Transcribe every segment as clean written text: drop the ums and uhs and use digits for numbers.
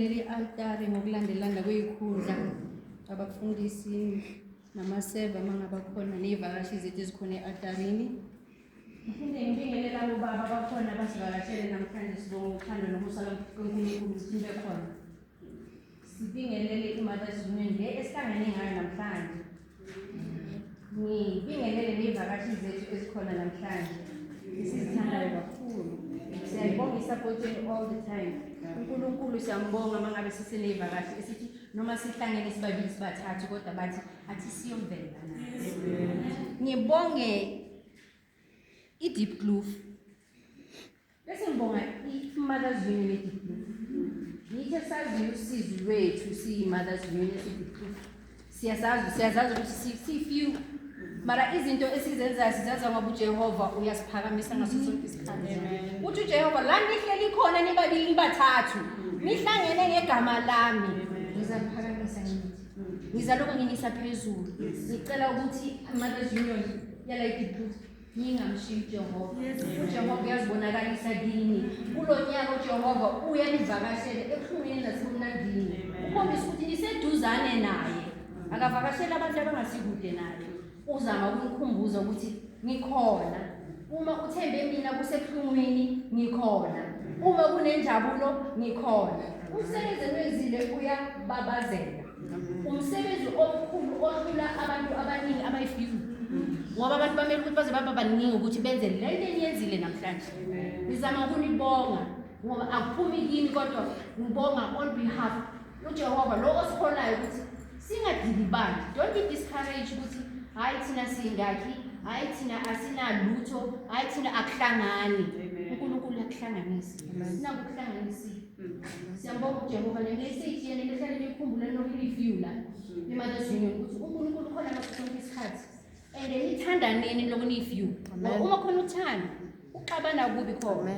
sibingelele i-altare ngokulandelana kweyikhundla abafundisi namaseva mangabakhona nevakashi zethu ezikhona e-altarini. Ngiphinde ngibingelele abo baba abakhona basivakashele namhlanje sibonga uthando nomusa kaNkulunkulu ukuthi nibe khona. Sibingelele i-Mothers Union le esihlangane ngayo namhlanje. Ngibingelele nevakashi zethu ezikhona namhlanje. Sizithandayo kakhulu. Siyayibonga i-support all the time. uNkulunkulu siyambonga mangabe sisenevakashi esithi noma sihlangene sibabili sibathathu kodwa bathi athi siyomvela naye. Ngibonge i-Deep Kloof. Bese ngibonga i-Mothers Union e-Deep Kloof. Yithe sazi usizi lwethu siyi-Mothers Union e-Deep Kloof. Siyazazi ukuthi si-few mara izinto esizenzayo sizaza ngoba uJehova uyasiphakamisa ngaso sonke isikhathi. Uthi uJehova la nihleli khona nibabili nibathathu nihlangene ngegama lami ngizaphakamisa ngithi ngizaloko nginisa phezulu. Ngicela ukuthi i-Mothers Union yala i-Deep Kloof ningamshiyi uJehova. uJehova uyazibonakalisa kini kulo nyaka. uJehova uyanivakashele ebuhlungwini nasemnandini ukhombisa ukuthi niseduzane naye. Akavakashela abantu abangasikude naye. Uzama ukunikhumbuza ukuthi ngikhona. Uma uthembe mina kusebuhlungwini ngikhona. Uma kunenjabulo ngikhona. Umsebenzi wezile uyababazela. Umsebenzi omkhulu odlula abantu abaningi abayifika. Ngoba abantu bamele ukuthi baze baba baningi ukuthi benze le nto eniyenzile namhlanje. Ngizama ukunibonga ngoba akuphumi kini kodwa ngibonga on behalf uJehova lo osikholayo ukuthi singadilibani. Don't be discouraged ukuthi hayi thina singakhi, hayi thina asinalutho, hayi thina akuhlangani. uNkulunkulu uyakuhlanganisa. Sinakuhlanganisa. Siyambonga uJehova lesiyitshiyene lehlale likhumbula nokureview la i-Mothers Union ukuthi uNkulunkulu ukhona ngaso sonke isikhathi. And nithandaneni lokuniview. Uma khona uthando uxabana kubi khona.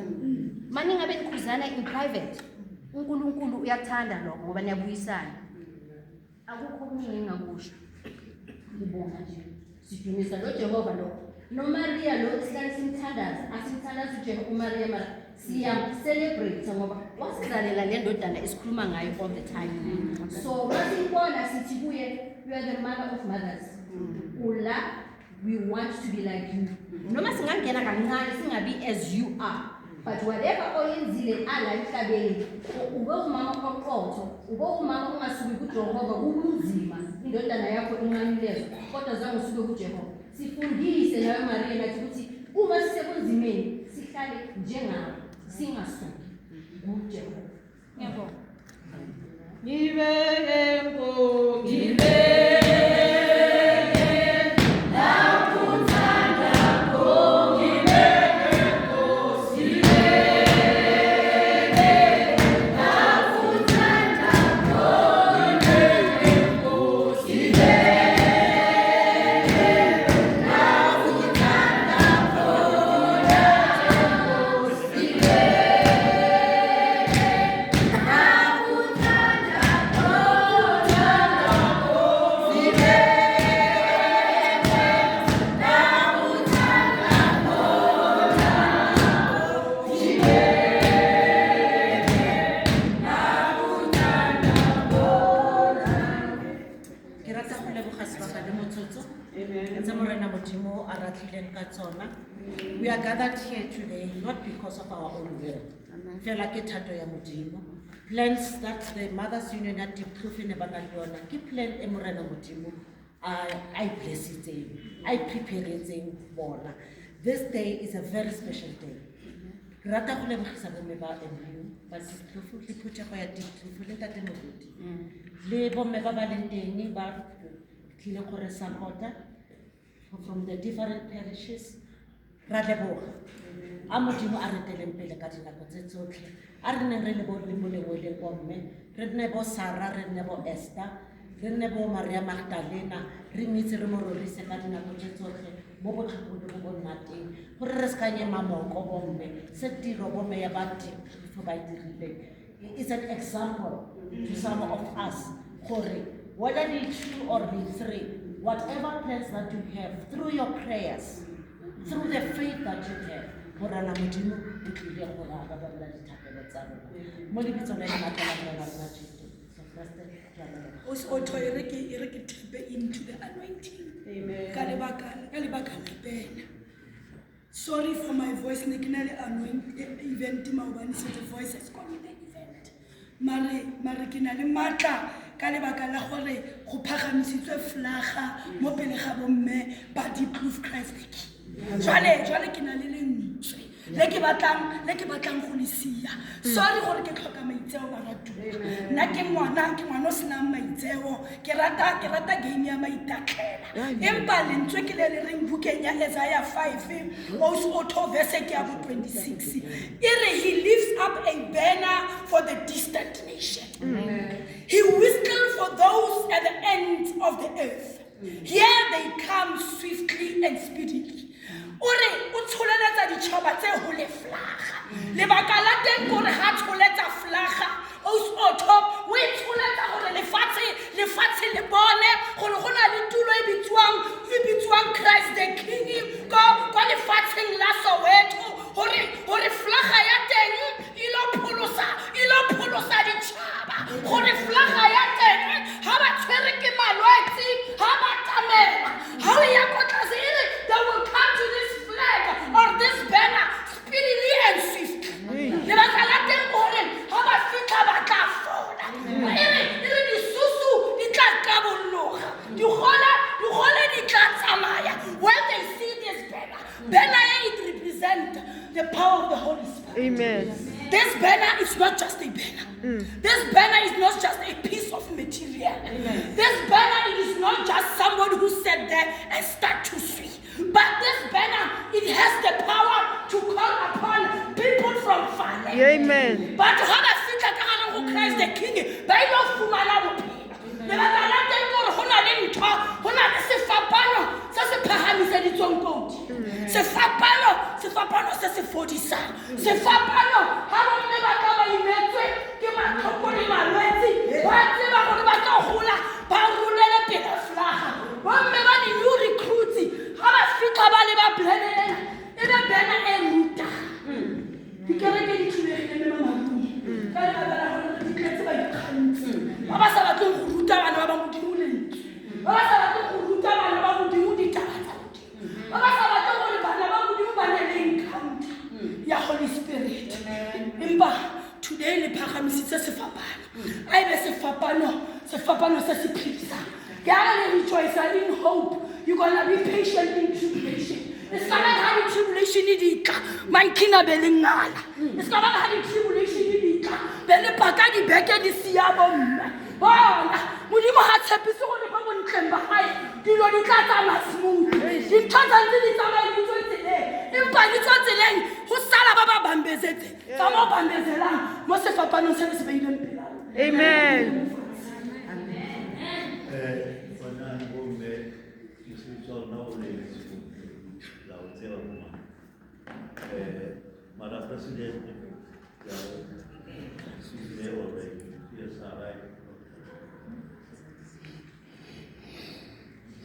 Manje ngabe nikhuzana in private. uNkulunkulu uyakuthanda lokho ngoba niyabuyisana. Akukho okuningi engakusho. Ngibonga nje sidumisa lo Jehova lo noMaria lo isihlale simthandaza asimthandaza uJehova uMaria mara siyam-celebrate ngoba wasizalela le ndodana esikhuluma ngayo all the time. So masibona sithi kuye you are the mother of mothers. Ula we want to be like you. Noma singangena kancane singabi as you are. But whatever oyenzile ala emhlabeni ube umama oqotho, ube umama ungasuki kuJehova kunzima indodana yakho inqamilezo kodwa zange usuke kuJehova. Sifundise nawe Maria nathi ukuthi uma sisebunzimeni sihlale njengawe singasuki kuJehova. Ngiyabonga. Ngibeke we are gathered here today not because of our own will. Plans that the Mothers Union at Deep Kloof in Ebangaliona, keep plan Emorena Mutimo. I bless it. I prepare it. This day is a very special day. Rata kule mkhisakumeba embiu, but Deep Kloof li put up a Deep Kloof le tate mobuti. Le bomeba balenteni ba kile kore support from the different parishes. Radleboga amodimo a re telempele ka dinako tse tsotlhe a re neng re le bo lemolengwele bomme re nne bo Sara re nne bo Esther re nne bo Maria Magdalena re mitse re mo rorise ka dinako tse tsotlhe mo botlhokolo bo bonna teng gore re sekanye mamoko bomme se tiro bomme ya batho fo ba dirile. It's an example to some of us gore whether be 2 or be 3, whatever plans that you have through your prayers, through the faith that you have, morala modimo o tlile go ra ba ba dithabelo tsa rona mo lebitsong la Pastor, ke a leboga. Os auto e re ke tap into the anointing. Amen. Ka lebaka la pena. Sorry for my voice, ne ke na le event maobane so the voice has gone with the event. Mare ke na le matla ka lebaka la gore go phagamisitswe flaga mo pele ga bomme ba Deep-Proof Christ the King. Jwale ke na le lentswe le ke batlang go le sia. Sorry gore ke tlhoka maitseo ba ratu. Nna ke ngwana o senang maitseo, ke rata game ya maitatlela. Empa lentswe ke le reng bukeng ya Isaiah 5 auto verse ke ya 26. Ere he lifts up a banner for the distant nation. He whistles for those at the ends of the earth. Here they come swiftly and speedily. Ore o tsholeletsa ditšhaba tse hole flaga. Lebaka la teng gore ha tsholetsa flaga o top o tsholetsa gore lefatshe le bone gore go na le tulo e bitswang Christ the King go lefatsheng la Soweto gore flaga ya teng ilo pholosa ditšhaba gore flaga ya teng ha ba tshwere ke malwetse ha ba tamela ha o ya ko tlase ere they will come to this flag or this banner speedily and swiftly. Lebaka la teng gore ha ba fitlha ba tla fola ere disusu di tla kabologa digole di tla tsamaya. When they see this banner it represents the power of the Holy Spirit. Amen. This banner is not just a banner. This banner is not just a piece of material. This banner is not just somebody who sat there and start to sweep. But this banner, it has the power to call upon people from far. Amen. But how does it that Christ the King? By no fumana le ba la teng gore hona le ntho hona le sefapano se se phahamiseditsweng koti. Sefapano se se fodisang. Sefapano ha bomme ba ka ba imetswe ke matlhoko le malwetse ba tseba gore ba ka gola ba rulele pele flaga. Bomme ba di new recruits ha ba fitlha ba le ba blelela e be bena e ruta. Dikereke di tlile le mamarumo ka le ba la gore di tletse ba ikgantse ba ba sa batleng go ruta bana ba ba modimo lentswe ba ba sa batleng go ruta bana ba modimo ditaba tsa modimo ba ba sa batleng gore bana ba modimo ba ne le encounter ya Holy Spirit. Empa today le phagamisitse sefapano a ebe sefapano se se phedisang ke a le rejoice in hope. You're gonna be patient in tribulation. It's gonna have tribulation in the mankina belengala. It's gonna have tribulation in the bele paka di beke di siabo mme. Bona modimo ha tshepise gore ba bontleng ba hae dilo di tla tsama smooth. Di ntse di tsamaye di tswetse empa di tswetseleng go sala ba ba bambezetse tsa mo bambezelang mo sefapanong se se beileng pela. Amen. Madam President,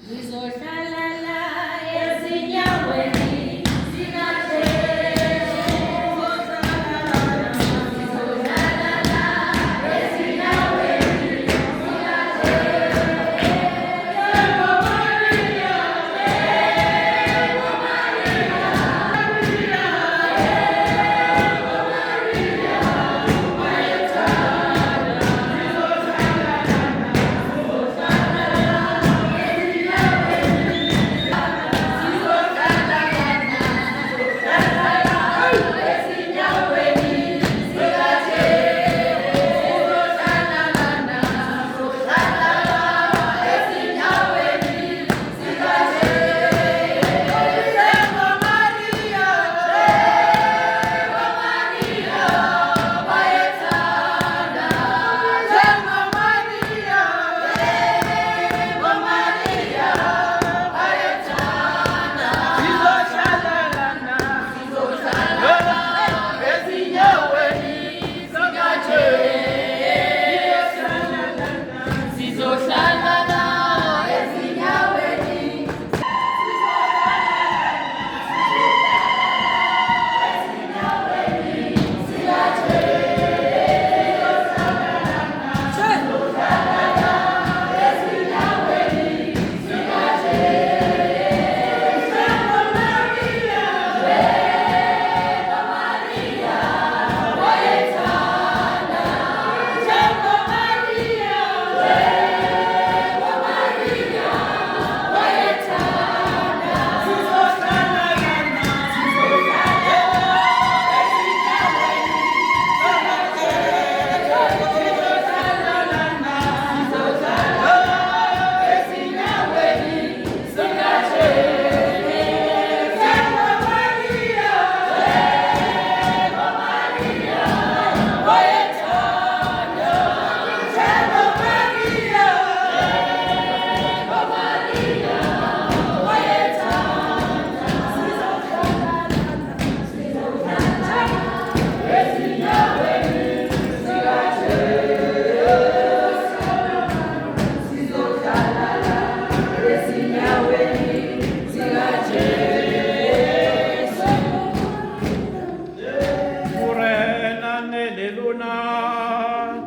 Ngizohlala ezinyaweni zikade.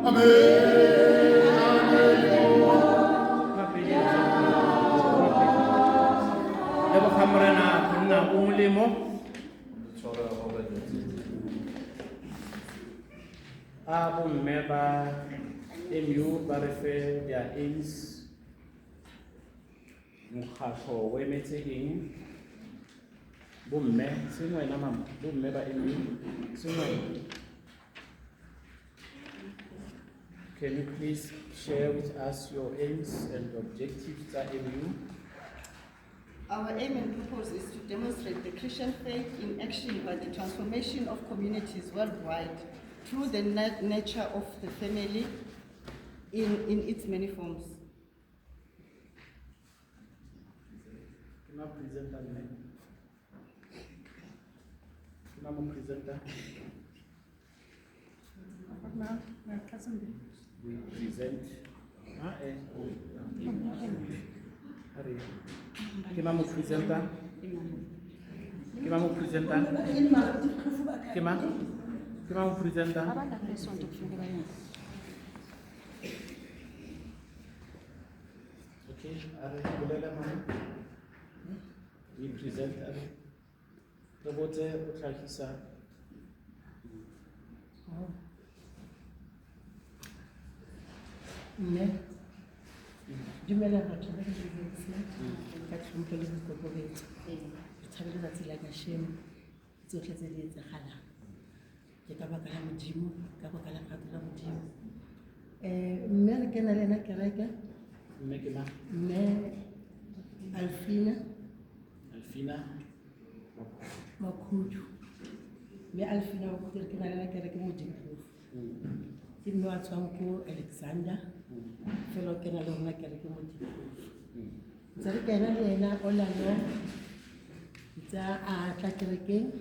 Le bokhamorena go nna o molemo Tshwara go ba dintsi. a bomme ba MU ba re fe their aims mokgatlho o emetse eng bomme sengwe na mama bomme ba MU sengwe. Can you please share with us your aims and objectives at MU? Our aim and purpose is to demonstrate the Christian faith in action by the transformation of communities worldwide through the nature of the family in its many forms. Can I present that name? Can I present that? We present. Hurry. Kima mo presenta? Kima mo presenta? Kima? Kima mo presenta? Okay, are bulela mama. We present are. Robote o tlhagisa. Mme, dumela batho ba di-events ka tlhompho le boikokobetso. Re thabile letsatsi la kasheno tsotlhe tse di etsagalang. Ke ka baka la Modimo, ka baka la kgato la Modimo. Mme re kena le ena kereke, Mme ke ma? mme Alfina Alfina. Makhudu. Mme Alfina Makhudu re kena le ena kereke Modimo. Ke mme wa tswang ko Alexander. Felo kena le rona kereke Modimo. Ntse re kena le ena Orlando. Ntse a tla kerekeng.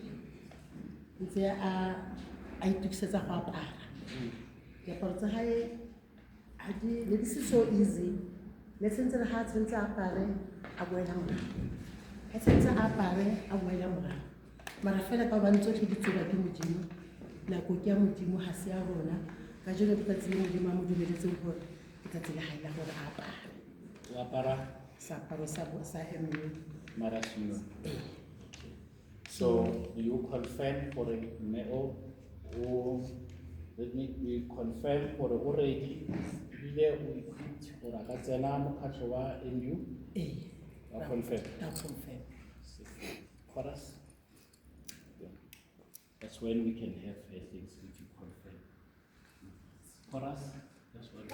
Ntse a itukisetsa go apara. Diaparo tsa hae ne di se so easy. Le sentse re ha tshwantse a apare a boela morago. Ha tshwantse a apare a boela morago. Mara fela ka hobane tsotlhe di tseba ke Modimo. Nako ke ya Modimo ha se ya rona. Ka jeno ke tsatsi le Modimo a mo dumeletseng gore ke tsatsi la hae la gore a apare. O apara Seaparo sa MU. marasino. So you confirm for mme o let me we confirm for already ile o equipped gore a ka tsena mokgatlho wa MU. Wa confirm. Ka confirm. Chorus. Yeah. That's when we can have things which you confirm. Chorus. That's what.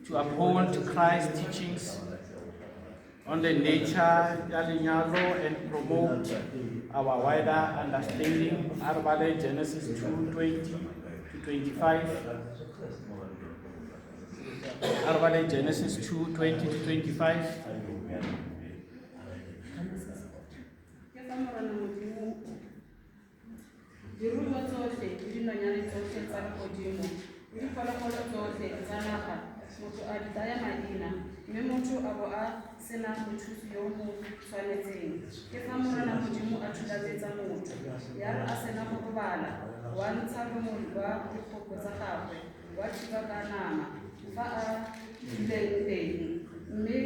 to uphold Christ's teachings on the nature ya lenyalo and promote our wider understanding. Arvale Genesis 2:20 to 25. Arvale Genesis 2:20 to 25. Ke fa Morena Modimo diruiwa tsohle le dinonyane tsohle tsa legodimo le diphologolo tsohle tsa naga motho a di tsaya maina mme motho a bo a sena mothusi yo mo tshwanetseng. Ke fa Morena Modimo a thutaletsa motho ya re a sena go robala wa ntsha bomoi wa dikgoko tsa gagwe wa thiba ka nama fa a dileng teng mme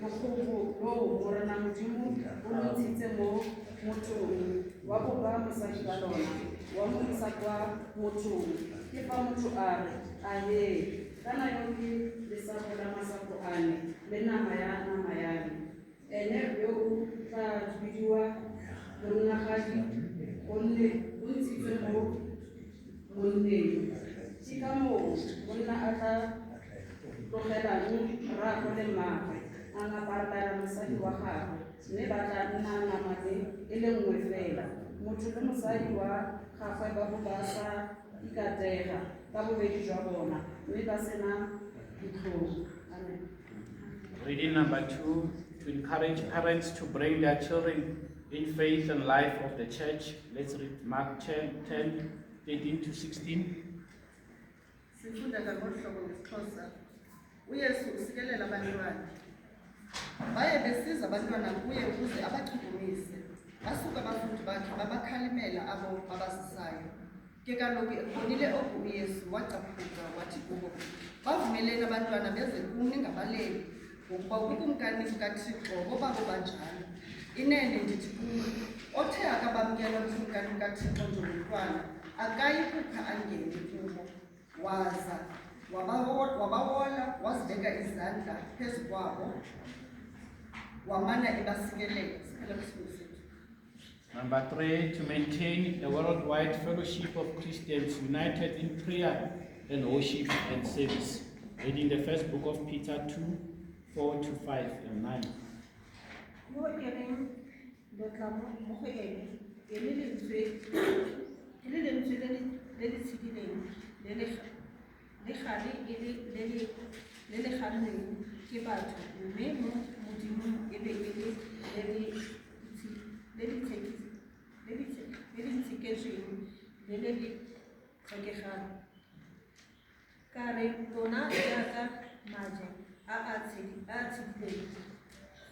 bogobo loo Morena Modimo o ntshitse mo mothong wa go ba mosadi ka lona wa mo isa kwa mothong. Ke fa motho a re ahe kana yo ke lesapo la masapo ane le nama yane ene yo o tla bidiwa monnagadi gonne o ntshitswe mo monneng. Ke ka moo monna a tla tlogelang rraagwe le mmaagwe a ngaparatara mosadi wa gagwe mme ba tla nna nama e le nngwe fela. Motho le mosadi wa gagwe ba bo ba sa ikatega ka bobedi jwa bona mme ba sena ditlhong. Amen. Reading number 2, to encourage parents to bring their children in faith and life of the church. Let's read Mark 10:13 to 16. Sifunda ngohlobo lwesiXhosa. uYesu usikelela abantwana. Baye besiza abantwana kuye ukuze abachukumise. Basuka abafundi bakhe babakhalimela abo abasisayo. Ke kaloku ebonile oku uYesu wacaphuka wathi kubo, bavumeleni abantwana beze kuni ngabaleli ngokuba ubukumkani bukaThixo bobabo banjalo. Inene ndithi kuwe, othe akabamkela ubukumkani bukaThixo njengomntwana akayi kukha angene kubo. Waza wabawola wazibeka izandla phezu kwabo wamana ebasikelela. Number 3, to maintain a worldwide fellowship of Christians united in prayer and worship and service. Reading the first book of Peter 2:4 to 5 and 9. Mo ene le tla mo go ene e le lentswe le le tshidileng le gale le le gannweng ke batho mme mo modimong e be e le ntsheketsweng le le tlhokegang. Ka re lona jaaka maje a tshedileng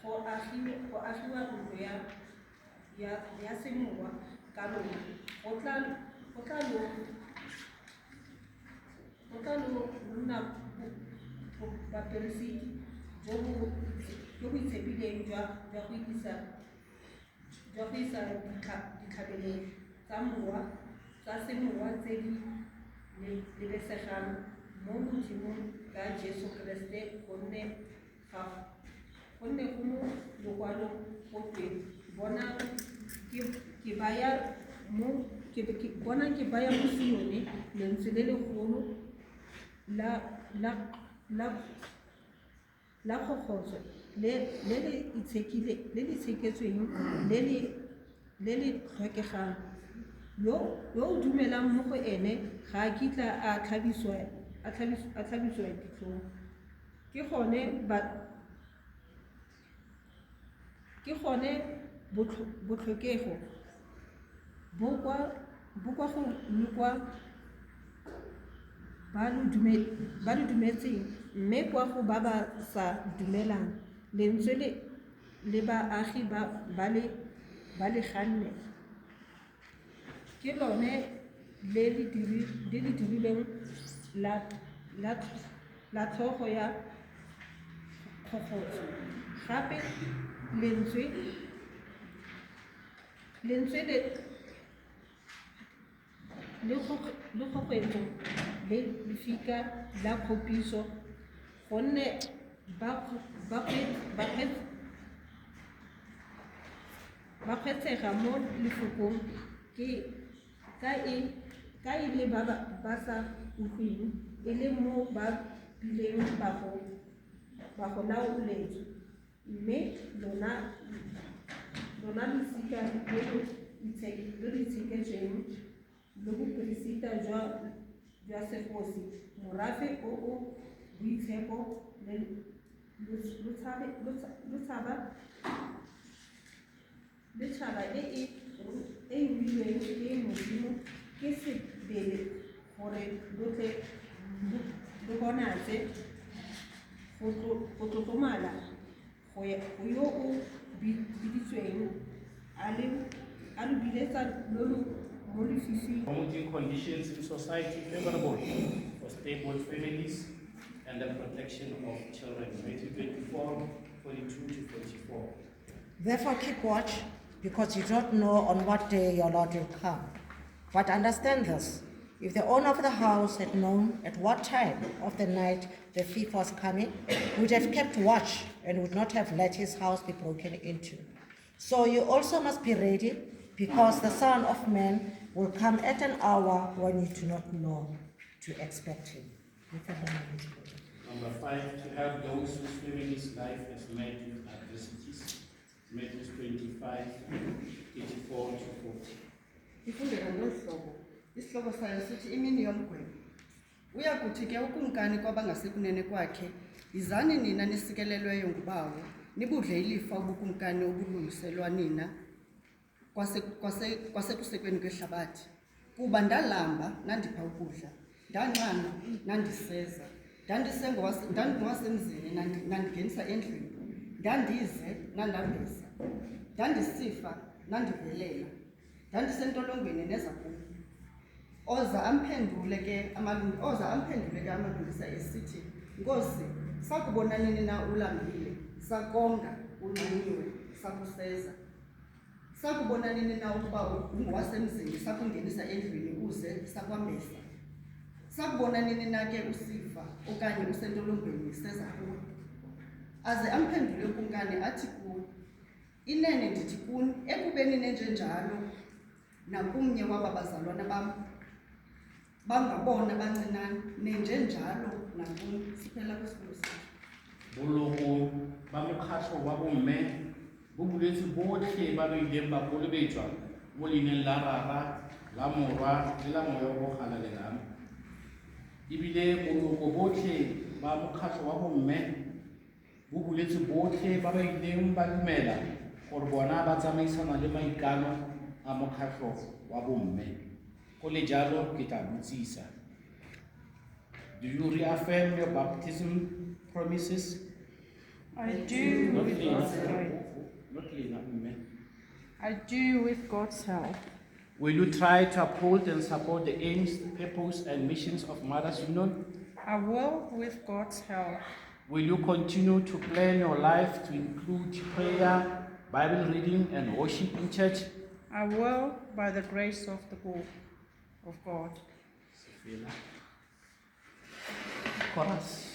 go agiwa ntlo ya semowa ka lona go tla lo nna baperesiti jo bo itshepileng jwa go isa ditlhabeleng tsa semowa tse di lebesegang mo Modimong ka Jesu Kriste gonne go mo lokwalong go twe bona ke baya mo Sione lentswe le legolo la kgokgotso le le itsheketsweng le le tlhokegang. Yo o dumelang mo go ene ga a kitla a tlhabiswa ditlhong. Ke gone botlhokego bo kwa go lekwa ba lo dumetseng mme kwa go ba ba sa dumelang lentswe le baagi ba le ganne ke lone le le dirileng la tlhogo ya kgokgotso. Gape lentswe le kgokgwetso le lefika la kgopiso gonne ba kgwetsega mo lefokong ka e le ba sa utlwing e le mo ba bileng ba go laoletswe, mme lona losika le le itsheketsweng le bokeresita jwa segosi, morafe o boitshepo le tšhaba e ruilweng ke Modimo ke sebele gore lo tle lo bonatse go tlotlomala go yo o biditsweng a lo biletsa lo mo lefifing. Promoting conditions in society favorable for stable families and the protection of children, 2024, 42 to 44. Therefore, keep watch, because you don't know on what day your Lord will come. But understand this, if the owner of the house had known at what time of the night the thief was coming, he would have kept watch and would not have let his house be broken into. So you also must be ready, because the Son of Man will come at an hour when you do not know to expect him. Number 5, to help those whose family's life is met with adversities. Matthew 25, 84 to 40. Ifundeka ngolhlobo. Isihloko sayo sithi imini yomgwebo. Uyakuthi ke ukumkani kwabangasekunene kwakhe, izani nina nisikelelweyo ngubawo, nibudle ilifa ubukumkani obulungiselwa nina kwasekusekweni kwehlabathi. Kuba ndalamba nandipha ukudla, ndanxana nandiseza, ndandingowasemzini nandigenisa endlwini, ndandize nandambesa, ndandisifa nandivelela, ndandisentolongweni neza kubo. Oza amphendule ke amalungisa esithi, Nkosi, sakubona nini na ulambile, sakonga, unxaniwe, sakuseza. Sakubona nini na ukuba ungowasemzini, sakungenisa endlwini uze sakwambesa. Sakubona nini na ke usifa okanye usentolongweni seza kuwe. Aze amphendule ukumkani athi kuwe, inene ndithi kuni, ekubeni nenjenjalo nakumnye waba bazalwana bam bangabona bancinane, nenjenjalo nakuni. Siphela kwisifundo sakhe. Boloko ba mokgatlho wa bomme bo buletse botlhe ba ba ileng ba kolobetswa mo leineng la rara, la morwa le la moya o go galalelang. Ebile boloko botlhe ba mokgatlho wa bomme bo buletse botlhe ba ba ileng ba dumela gore bona ba tsamaisana le maikano a mokgatlho wa bomme. Go le jalo ke tla botsisa, do you reaffirm your baptism promises? I do Not with Lena, God's help. not Lena, mme. I do with God's help. Will you try to uphold and support the aims, purpose, and missions of Mothers Union? I will with God's help. Will you continue to plan your life to include prayer, Bible reading, and worship in church? I will by the grace of God. Chorus.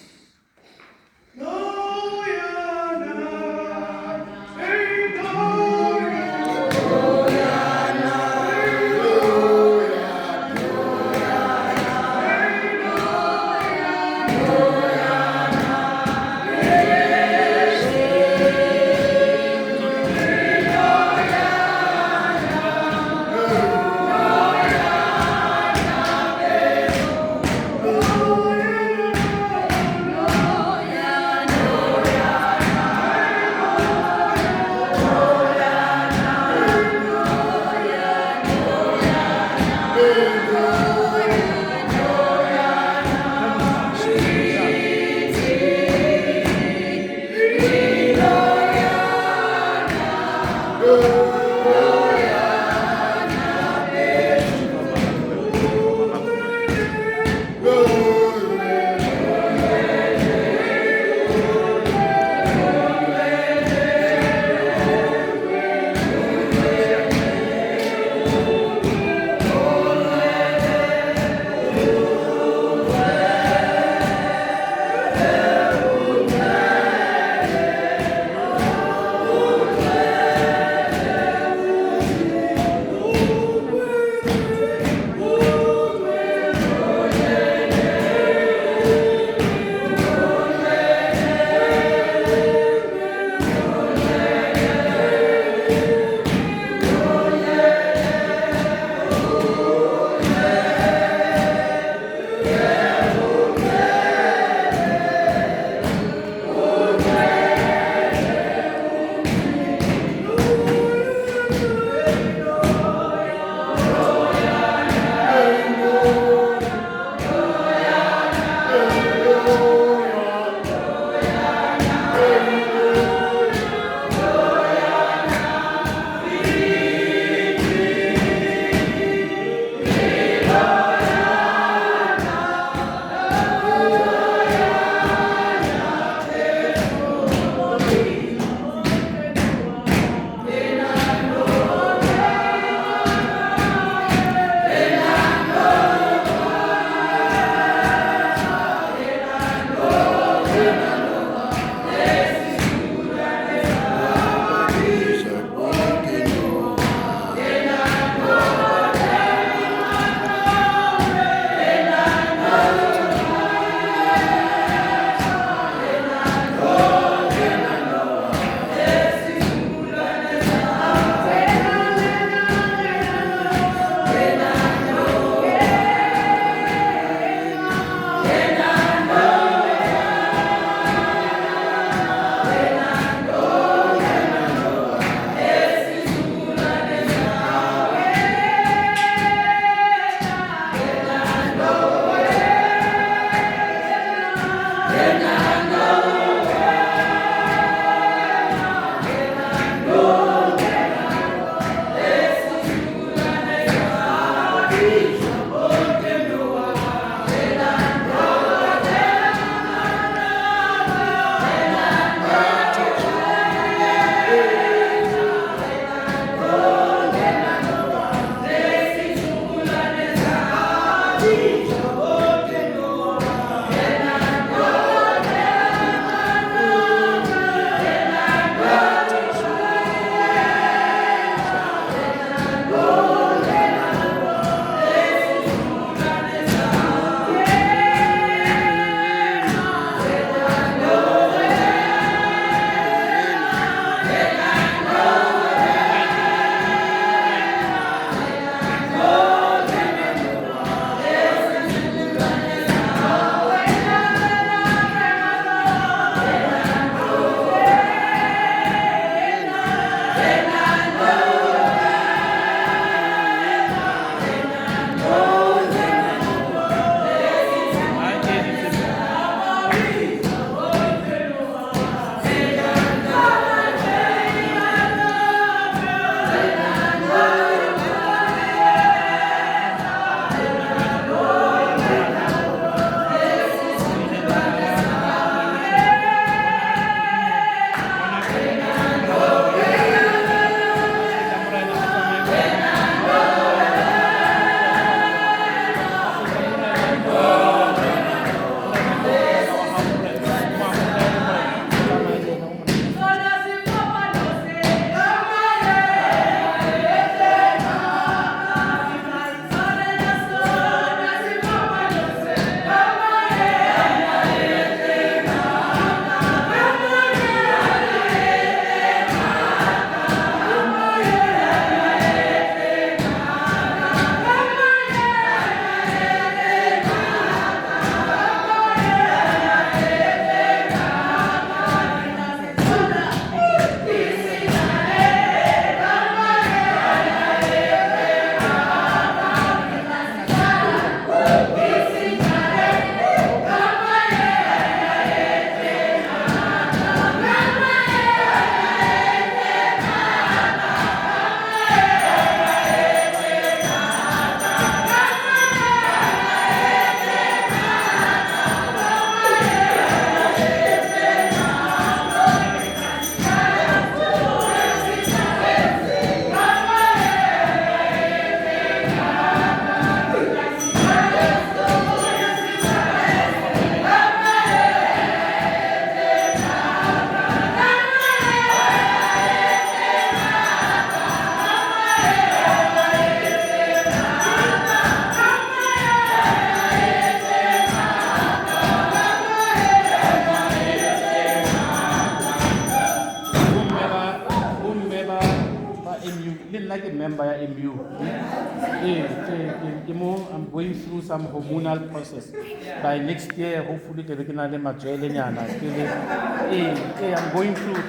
MU, le nna ke member ya MU. I'm going through some hormonal process. By next year, hopefully, ke be ke na le matswele nyana. I'm going through.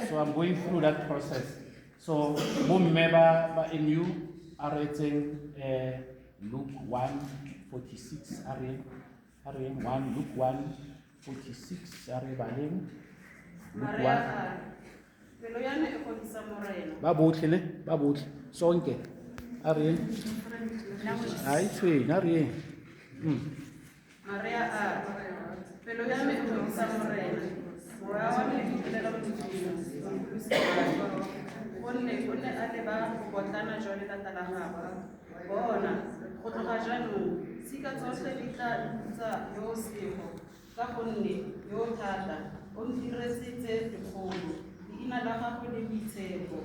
So I'm going through that process. So, member ba MU are rating Luke 1:46 are 1 Luke 1:46 are baleng. Luke 1. Ba botle sonke are ai tshwe na re Maria a pelo ya me go sa morena moya wa me ke tlela go gonne a le ba go botlana jole ka tala gaba bona go tloga jaanong sika tsotlhe di tla tsa yo sego ka gonne yo thata o ntiresitse dikgolo leina la gago le boitshepo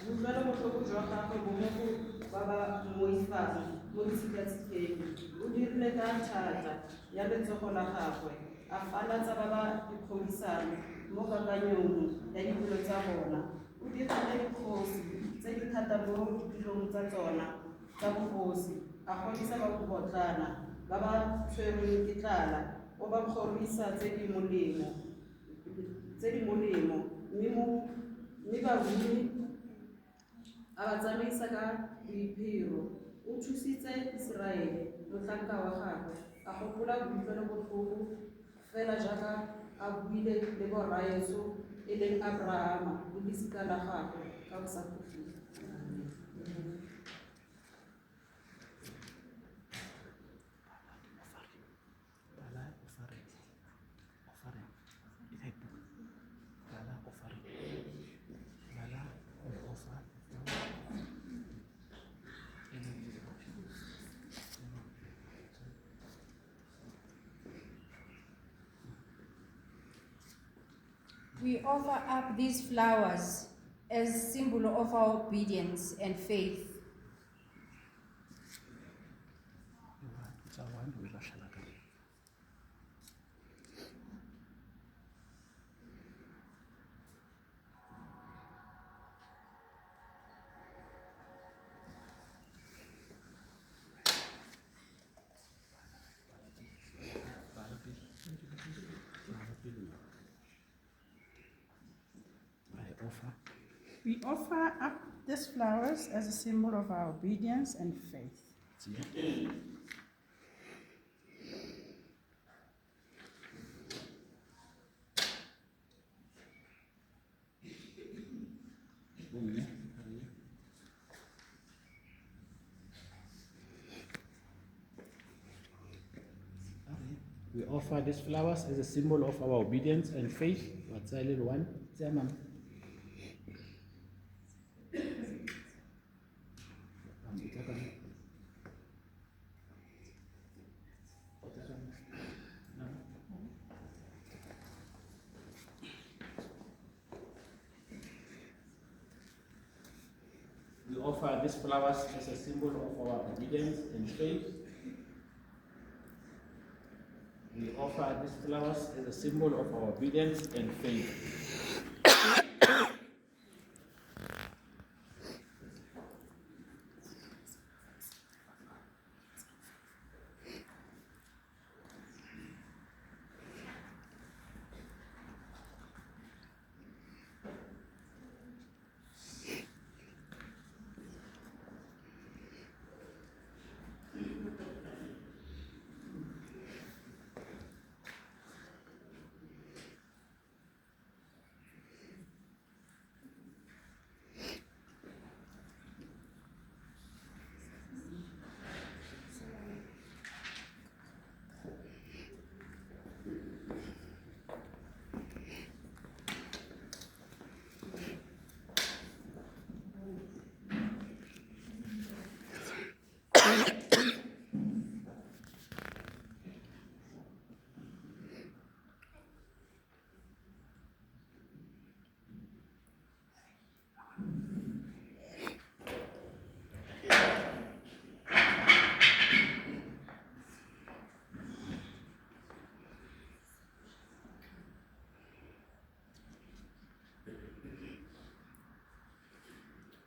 utlwa le botlhoko jwa gagwe bo mo go ba ba moifang mo ditshekatshekeng o dirile ka thata ya letsogo la gagwe a falatsa ba ba dikgodisang mo kakanyong ya dipelo tsa bona o dirile dikgosi tse di thata mo ditilong tsa tsona tsa bogosi a godisa ba go botlana ba ba tshwerweng ke tlala o ba kgorisa tse di molemo mme barumi a ba tsamaisa ka boiphiro o thusitse Iseraele motlanka wa gagwe a gopola boitlwelobotlhoko fela jaaka a buile le boraeso e leng Abrahama le lesika la gagwe ka go sa kgotlhile. We offer up these flowers as symbol of our obedience and faith. We offer up these flowers as a symbol of our obedience and faith. We offer these flowers as a symbol of our obedience and faith. What's a little one? Say, Mama. We offer these flowers as a symbol of our obedience and faith. We offer these flowers as a symbol of our obedience and faith.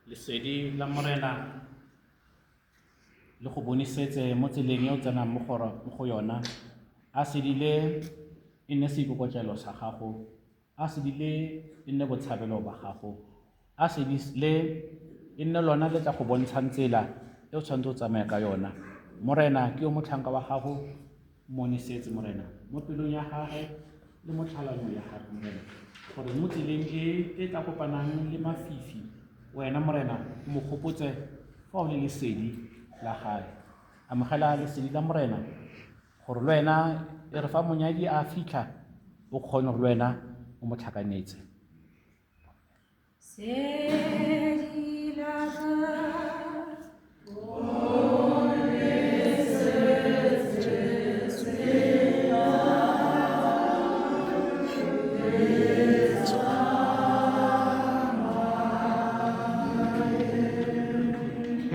lesedi la morena le go bonisetse mo tseleng e o tsenang mo go yona a sedile e nne seikokotlelo sa gago a sedile e nne botshabelo ba gago a sedile e nne lona le tla go bontshang tsela e o tshwanetse o tsamaya ka yona morena ke yo motlhanka wa gago monisetse morena mo pelong ya gage le mo tlhaloganyong ya gage morena gore mo tseleng e tla kopanang le mafifi wena morena o mo gopotse fa o le lesedi la gae amogela lesedi la morena gore le wena e re fa monyadi a fitlha o kgone gore le wena o mo tlhakanetse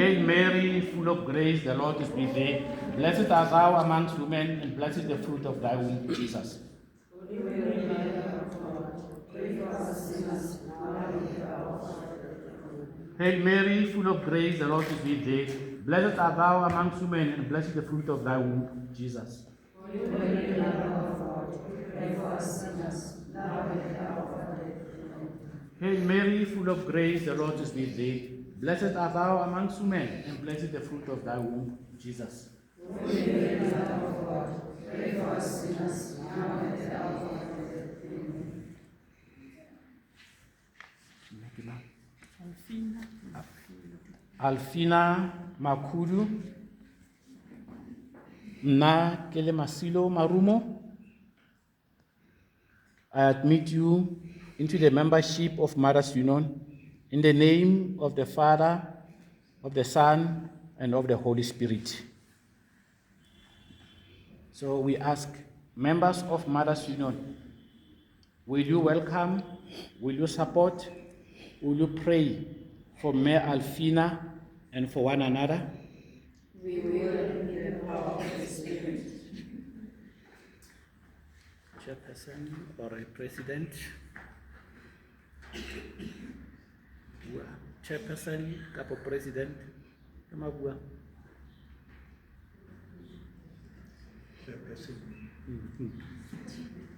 Hail Mary, full of grace, the Lord is with thee. Blessed art thou amongst women, and blessed is the fruit of thy womb, Jesus. Hail Mary, full of grace, the Lord is with thee. Blessed art thou amongst women, and blessed is the fruit of thy womb, Jesus. Hail Mary, full of grace, the Lord is with thee. Blessed art thou amongst women, and blessed is the fruit of thy womb, Jesus. Alfina Makudu, Mna Kele Masilo Marumo, I admit you into the membership of Mothers Union in the name of the Father, of the Son, and of the Holy Spirit. So we ask members of Mothers Union, will you welcome, will you support, will you pray for Mayor Alfina and for one another? We will in the power of the Spirit. Chairperson or a president? Chairperson, capo president, Kamabua. Chairperson.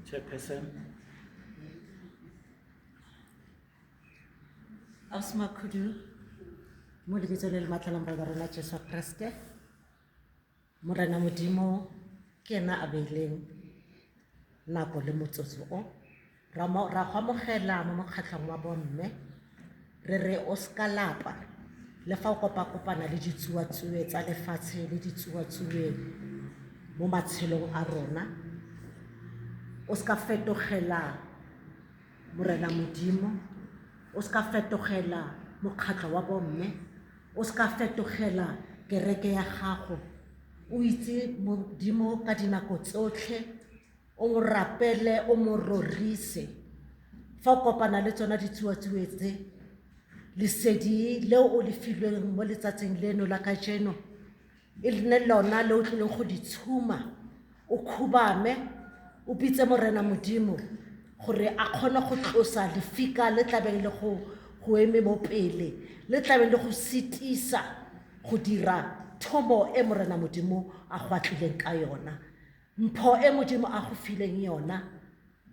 Chairperson. Asma Kudu, mo lebitsong le matlalang ba rona Jesu Kriste, Morena Modimo ke ena a beileng nako le motsotso o ra go amogela mo mokgatlhong wa bomme re re o ska lapa le fa o kopakopana le ditsuatsue tsa lefatshe le ditsuatsue mo matshelong a rona o ska fetogela Morena Modimo o ska fetogela mokgatlho wa bomme o ska fetogela kereke ya gago o itse Modimo ka dinako tsotlhe o mo rapele o mo rorise fa o kopana le tsona ditsuatsue tse lesedi leo o le filweng mo letsatsing leno la kajeno e nne lona le o tlileng go di tshuma o khubame o bitse Morena Modimo gore a kgone go tlosa lefika le tlabeng le go eme mo pele le tlabeng le go sitisa go dira thobo e Morena Modimo a go atlileng ka yona mpho e Modimo a go fileng yona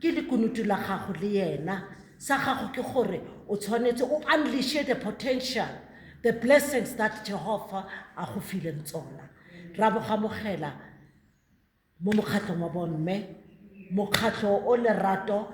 ke lekunutu la gago le yena sa gago ke gore o tshwanetse o unleash the potential, the blessings that Jehovah a go fileng tsona ra bogamogela mo mokgatlong wa bomme mokgatlo o lerato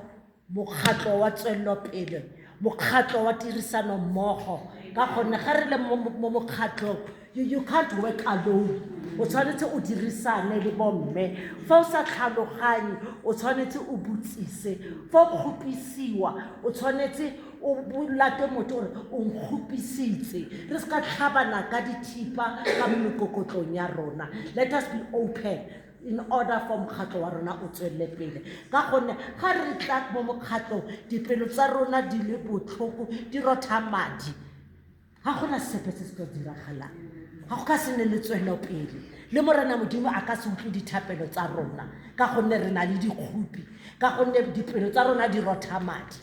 mokgatlo wa tswelopele mokgatlo wa tirisano mmogo ka gonne ga re le mo mokgatlo you can't work alone o tshwanetse o dirisane le bomme fa o sa tlhaloganye o tshwanetse o butsise fa o khupisiwa o tshwanetse o bulate motho gore o nkhupisitse re ska tlhabana ka dithipa ka mekokotlong ya rona let us be open in order for mokgatlo wa rona o tswelle pele ka gonne ga re tla mo mokgatlo dipelo tsa rona di le botlhoko di rotha madi ga gona sepe se se tlo diragalang ga go ka se ne le tswelo pele le Morena Modimo a ka se utlwe dithapelo tsa rona ka gonne re na le dikhupi ka gonne dipelo tsa rona di rotha madi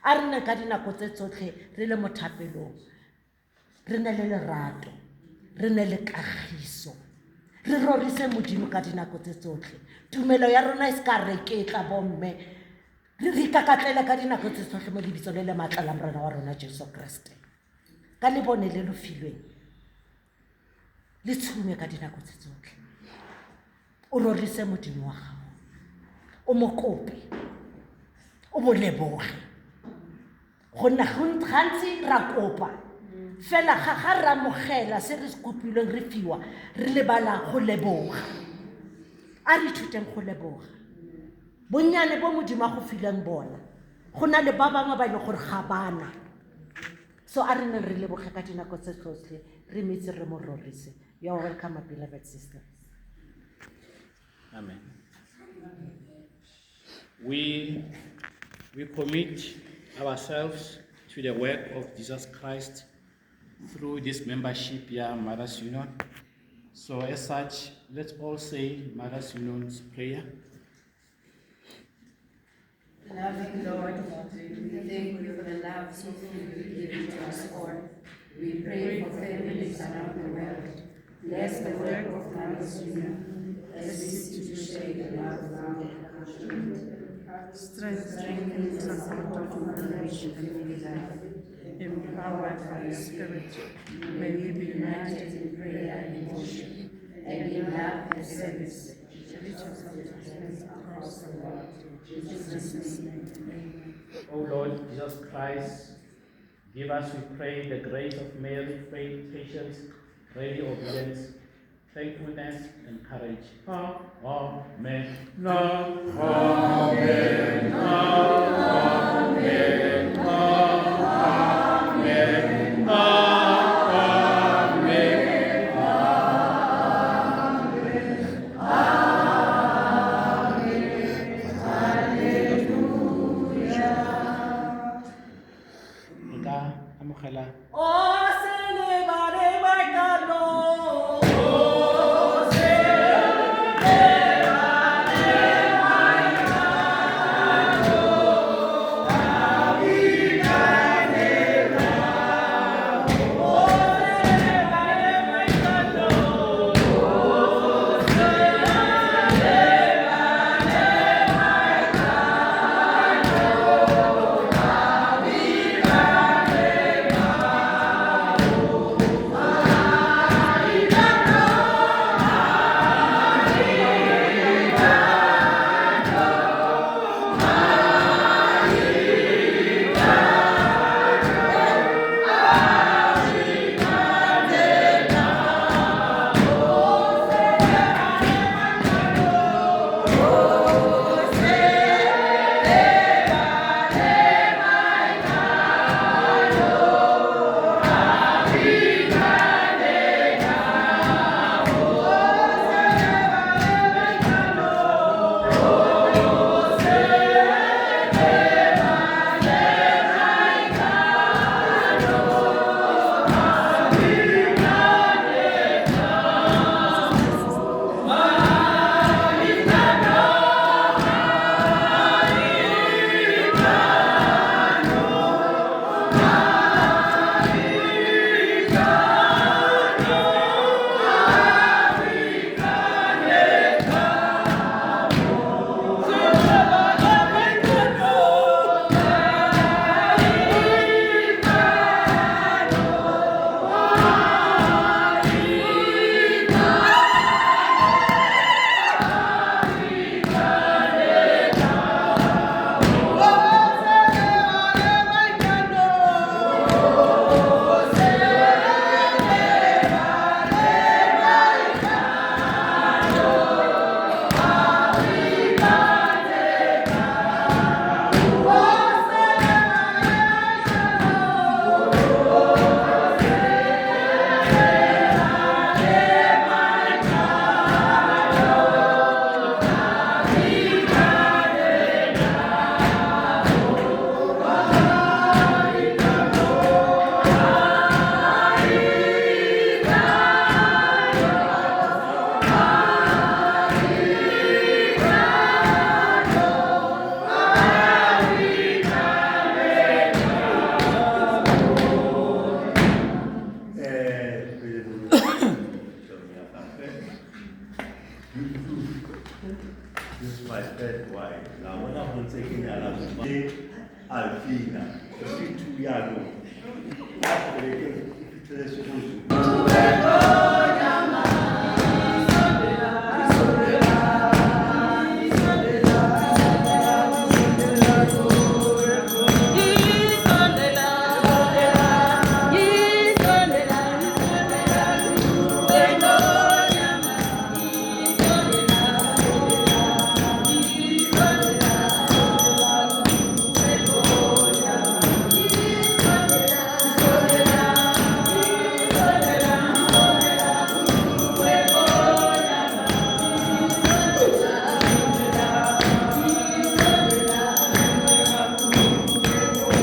a re nne ka dinako tse tsotlhe re le mo thapelong re ne le lerato, re ne le kagiso, re rorise Modimo ka dinako tse tsotlhe. Tumelo ya rona e se ka reketla bomme, re ikakatlela ka dinako tse tsotlhe mo lebitso le le maatla la morena wa rona Jesu Kriste. Ka lebone le lo filweng, le tshume ka dinako tse tsotlhe. O rorise Modimo wa gago, o mo kope, o mo leboge. Gonna gantsi ra kopa, fela ga ra mogela se re se kopilweng re fiwa, re lebala go leboga. A re ithuteng go leboga. Bonnyane bo Modimo a go fileng bona, go na le ba bangwe ba e leng gore ga bana. So a re neng re leboge ka dinako tse tsotlhe, re metse re mo rorise. You are welcome, my beloved sisters. Amen. We commit ourselves to the work of Jesus Christ through this membership here, Mothers Union. So as such, let's all say Mothers Union's prayer. Loving Lord, we thank you for the love so freely given to us all. We pray for families around the world. Bless the work of Mothers Union as we seek to share the love found in the country. Strengthen and support of generation and life, empowered by the Spirit. May we be united in prayer and worship, and in love and service to reach us across the world. In Jesus' name. O Lord Jesus Christ, give us, we pray, the grace of merit, faith, patience, ready obedience, thankfulness, and courage. Amen. Nka amogela tse ke nyalang ke Alvina ke 2 yalo a re ke fitlhele sekolo